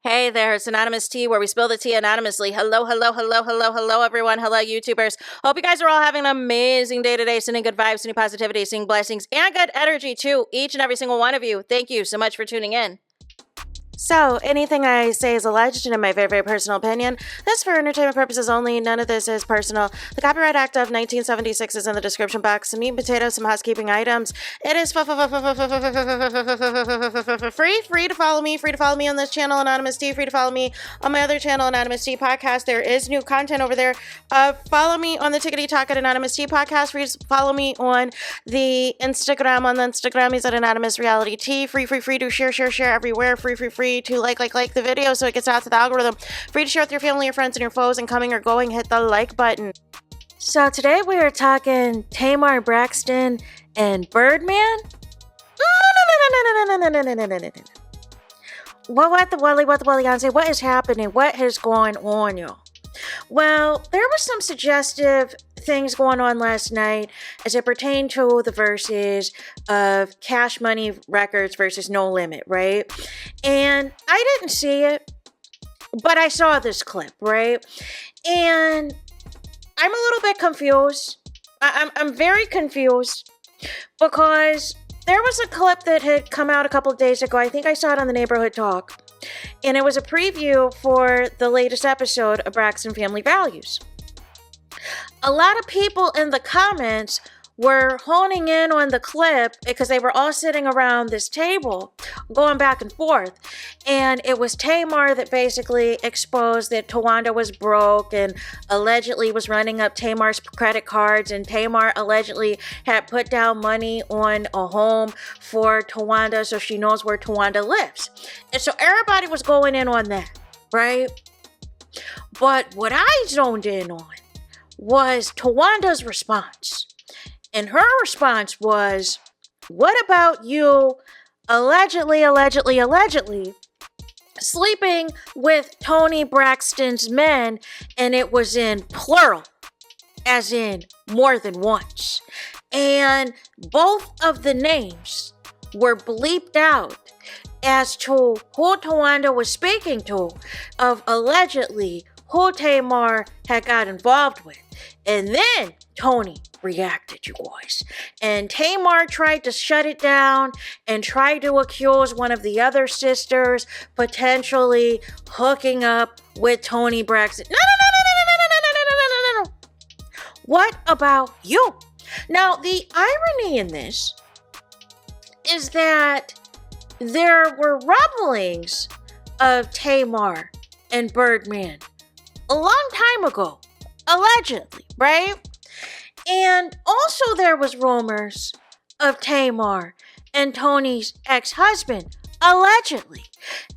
Hey there, it's Anonymous Tea, where we spill the tea anonymously. Hello, everyone. Hello, YouTubers. Hope you guys are all having an amazing day today, sending good vibes, sending positivity, sending blessings, and good energy to each and every single one of you. Thank you so much for tuning in. So, anything I say is alleged and in my very, very personal opinion. This is for entertainment purposes only. None of this is personal. The Copyright Act of 1976 is in the description box. Some meat and potatoes, some housekeeping items. It is free to follow me. Free to follow me on this channel, Anonymous Tea. Free to follow me on my other channel, Anonymous Tea Podcast. There is new content over there. Follow me on the Tickety Talk at Anonymous Tea Podcast. Free to follow me on the Instagram. On the Instagram is at AnonymousRealityTV. Free to share everywhere. Free to like the video so it gets out to the algorithm. Free to share with your family, your friends, and your foes, and coming or going, hit the like button. So today we are talking TAMAR BRAXTON and Birdman. What the welly, Beyonce? What is happening? What is going on, y'all? Well, there was some suggestive things going on last night as it pertained to the verses of Cash Money Records versus No Limit, right? And I didn't see it, but I saw this clip, right? And I'm a little bit confused. I'm very confused because there was a clip that had come out a couple of days ago. I think I saw it on the Neighborhood Talk. And it was a preview for the latest episode of Braxton Family Values. A lot of people in the comments were honing in on the clip because they were all sitting around this table going back and forth. And it was Tamar that basically exposed that Towanda was broke and allegedly was running up Tamar's credit cards. And Tamar allegedly had put down money on a home for Towanda so she knows where Towanda lives. And so everybody was going in on that, right? But what I zoned in on was Towanda's response. And her response was, what about you allegedly sleeping with Toni Braxton's men? And it was in plural, as in more than once. And both of the names were bleeped out as to who Towanda was speaking to, of allegedly who Tamar had got involved with. And then Toni reacted, you guys. And Tamar tried to shut it down and tried to accuse one of the other sisters potentially hooking up with Toni Braxton. No. What about you? Now, the irony in this is that there were rumblings of Tamar and Birdman a long time ago, allegedly, right? And also there was rumors of Tamar and Toni's ex-husband, allegedly.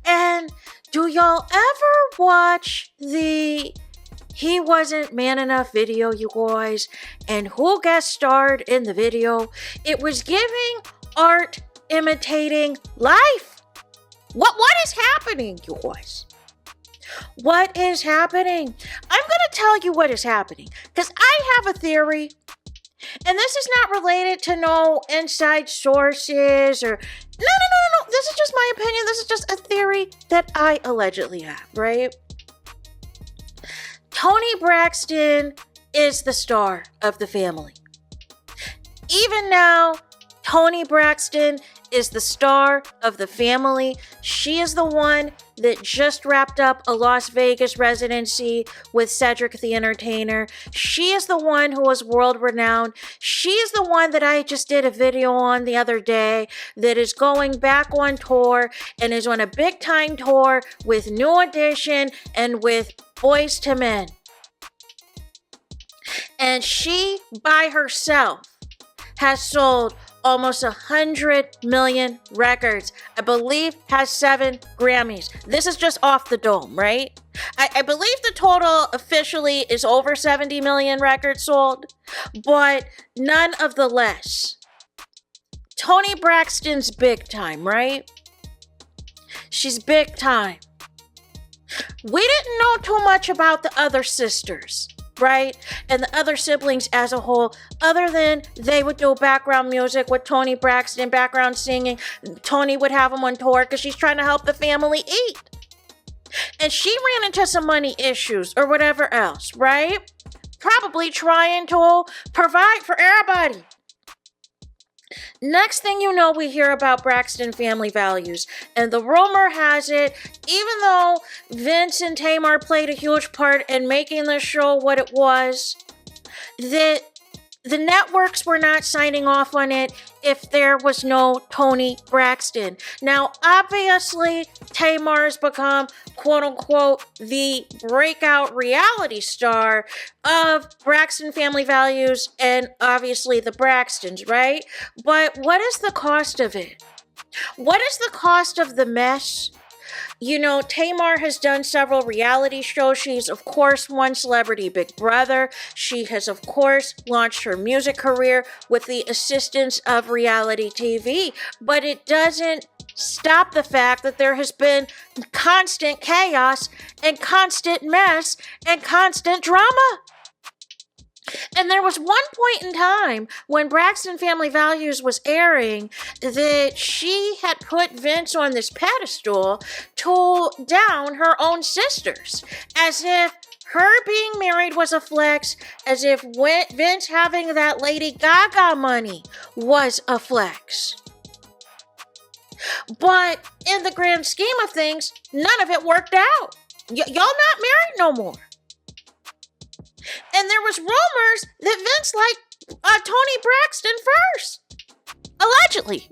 And do y'all ever watch the He Wasn't Man Enough video, you guys? And who guest starred in the video? It was giving art imitating life. What is happening, you guys? What is happening? I'm going to tell you what is happening because I have a theory, and this is not related to no inside sources or no. This is just my opinion. This is just a theory that I allegedly have, right? Toni Braxton is the star of the family. Even now, Toni Braxton is the star of the family. She is the one that just wrapped up a Las Vegas residency with Cedric the Entertainer. She is the one who is world renowned. She is the one that I just did a video on the other day that is going back on tour and is on a big time tour with New Edition and with Boys to Men. And she by herself has sold almost 100 million records. I believe has 7 Grammys. This is just off the dome, right? I believe the total officially is over 70 million records sold, but none of the less. Toni Braxton's big time, right? She's big time. We didn't know too much about the other sisters, right? And the other siblings as a whole, other than they would do background music with Toni Braxton, background singing. Toni would have them on tour because she's trying to help the family eat. and she ran into some money issues or whatever else, right? Probably trying to provide for everybody. Next thing you know, we hear about Braxton family values. And the rumor has it, even though Vince and Tamar played a huge part in making the show what it was, that the networks were not signing off on it if there was no Toni Braxton. Now, obviously, Tamar's become, quote-unquote, the breakout reality star of Braxton Family Values and obviously the Braxtons, right? But what is the cost of it? What is the cost of the mess? You know, Tamar has done several reality shows. She's, of course, won Celebrity Big Brother. She has, of course, launched her music career with the assistance of reality TV. But it doesn't stop the fact that there has been constant chaos and constant mess and constant drama. And there was one point in time when Braxton Family Values was airing that she had put Vince on this pedestal to down her own sisters, as if her being married was a flex, as if Vince having that Lady Gaga money was a flex. But in the grand scheme of things, none of it worked out. Y'all not married no more. And there was rumors that Vince liked Toni Braxton first. Allegedly.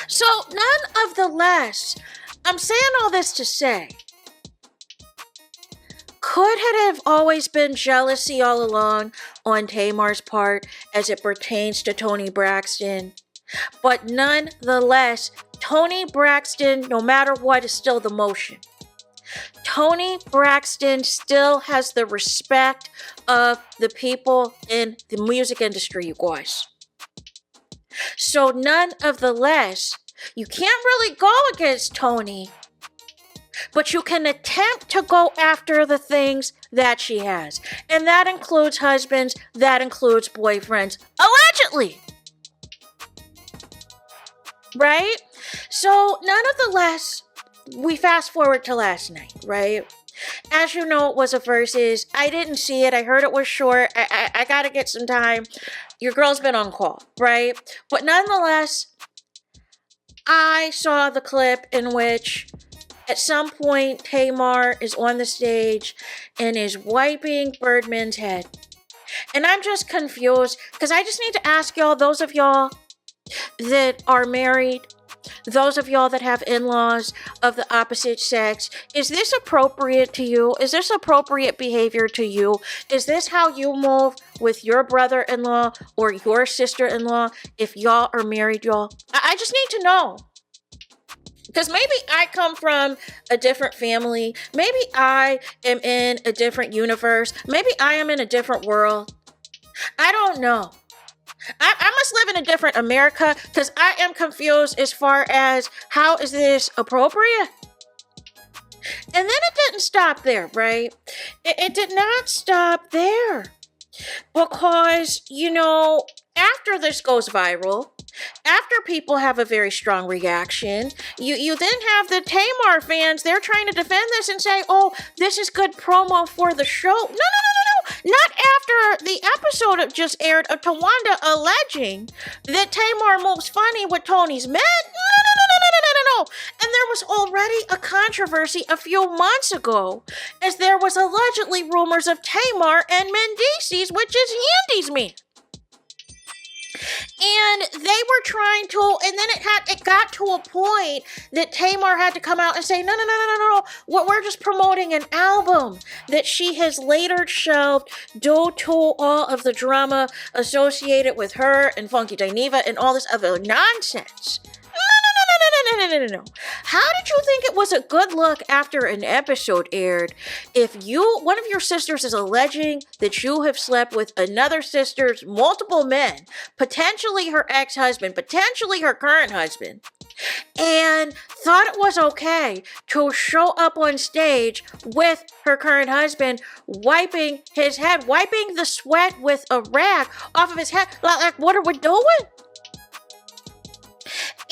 So, none of the less, I'm saying all this to say, could it have always been jealousy all along on Tamar's part as it pertains to Toni Braxton? But nonetheless, Toni Braxton, no matter what, is still the motion. Toni Braxton still has the respect of the people in the music industry, you guys. So none of the less, you can't really go against Toni, but you can attempt to go after the things that she has. And that includes husbands, that includes boyfriends, allegedly. Right? So none of the less, we fast forward to last night, right? As you know, it was a versus. I didn't see it. I heard it was short. I gotta get some time. Your girl's been on call, right? But nonetheless, I saw the clip in which at some point Tamar is on the stage and is wiping Birdman's head. And I'm just confused because I just need to ask y'all, those of y'all that are married, those of y'all that have in-laws of the opposite sex, is this appropriate to you? Is this appropriate behavior to you? Is this how you move with your brother-in-law or your sister-in-law if y'all are married, y'all? I just need to know. Because maybe I come from a different family. Maybe I am in a different universe. Maybe I am in a different world. I don't know. I must live in a different America because I am confused as far as how is this appropriate? And then it didn't stop there, right? It did not stop there because, you know, after this goes viral, after people have a very strong reaction, you then have the Tamar fans, they're trying to defend this and say, oh, this is good promo for the show. No. Not after the episode just aired of Towanda alleging that Tamar moves funny with Toni's men. No. And there was already a controversy a few months ago as there was allegedly rumors of Tamar and Mendices, which is Yandy's man. And they were trying to, and then it got to a point that Tamar had to come out and say, no. We're just promoting an album that she has later shelved due to all of the drama associated with her and Funky Dineva and all this other nonsense. No. How did you think it was a good look after an episode aired if one of your sisters is alleging that you have slept with another sister's multiple men, potentially her ex-husband, potentially her current husband, and thought it was okay to show up on stage with her current husband, wiping his head, wiping the sweat with a rag off of his head? Like, what are we doing?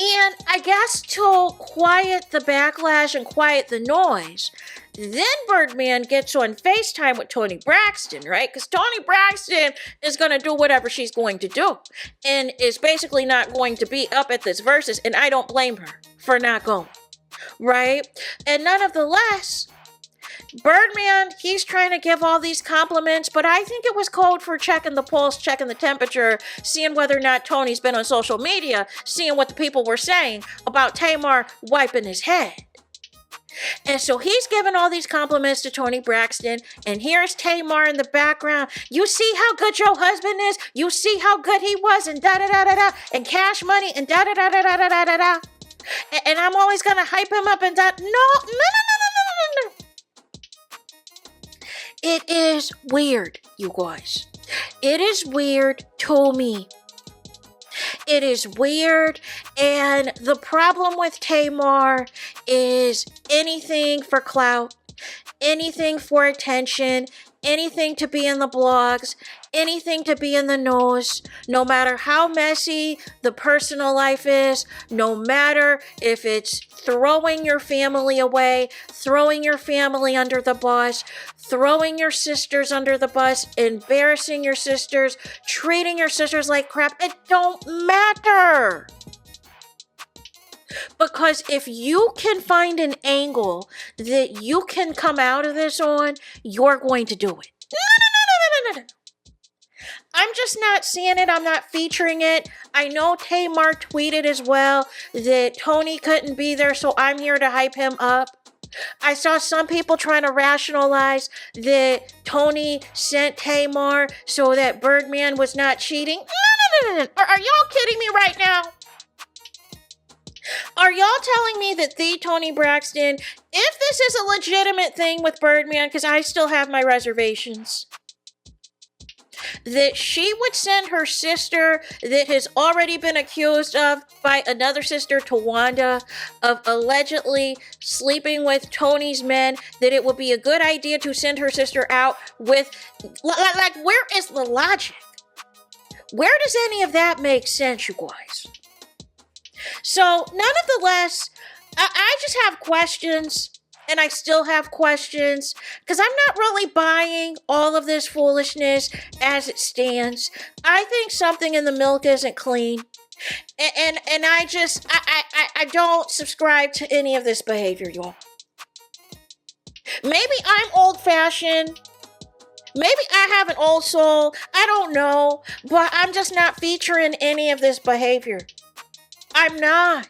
And I guess to quiet the backlash and quiet the noise, then Birdman gets on FaceTime with Toni Braxton, right? Because Toni Braxton is going to do whatever she's going to do and is basically not going to be up at this versus, and I don't blame her for not going, right? And nonetheless, Birdman, he's trying to give all these compliments, but I think it was code for checking the pulse, checking the temperature, seeing whether or not Tony's been on social media, seeing what the people were saying about Tamar wiping his head. And so he's giving all these compliments to Toni Braxton, and here's Tamar in the background. You see how good your husband is? You see how good he was, and da-da-da-da-da, and cash money, and da-da-da-da-da-da-da-da. And I'm always going to hype him up and that. No. It is weird, you guys. It is weird to me. It is weird, and the problem with Tamar is anything for clout, anything for attention, anything to be in the blogs, anything to be in the news, no matter how messy the personal life is, no matter if it's throwing your family away, throwing your family under the bus, throwing your sisters under the bus, embarrassing your sisters, treating your sisters like crap, it don't matter. Because if you can find an angle that you can come out of this on, you're going to do it. No. I'm just not seeing it. I'm not featuring it. I know Tamar tweeted as well that Tony couldn't be there, so I'm here to hype him up. I saw some people trying to rationalize that Tony sent Tamar so that Birdman was not cheating. No. Are y'all kidding me right now? Are y'all telling me that the Toni Braxton, if this is a legitimate thing with Birdman, because I still have my reservations, that she would send her sister that has already been accused of by another sister, Towanda, of allegedly sleeping with Tony's men, that it would be a good idea to send her sister out with, like, where is the logic? Where does any of that make sense, you guys? So, nonetheless, I just have questions, and I still have questions, because I'm not really buying all of this foolishness as it stands. I think something in the milk isn't clean, and I don't subscribe to any of this behavior, y'all. Maybe I'm old-fashioned. Maybe I have an old soul. I don't know, but I'm just not featuring any of this behavior. I'm not.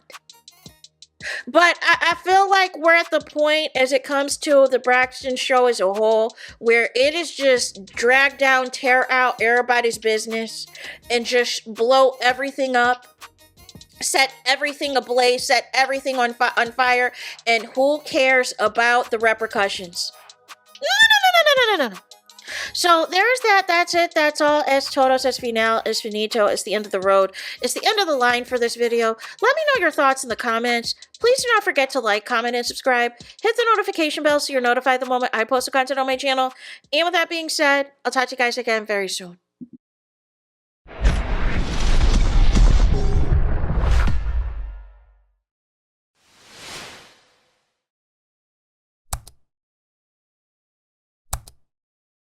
But I feel like we're at the point as it comes to the Braxton show as a whole where it is just drag down, tear out everybody's business and just blow everything up, set everything ablaze, set everything on fire, and who cares about the repercussions? No. So there's that. That's it. That's all. Es todos, es final, es finito. It's the end of the road. It's the end of the line for this video. Let me know your thoughts in the comments. Please do not forget to like, comment, and subscribe. Hit the notification bell so you're notified the moment I post content on my channel. And with that being said, I'll talk to you guys again very soon.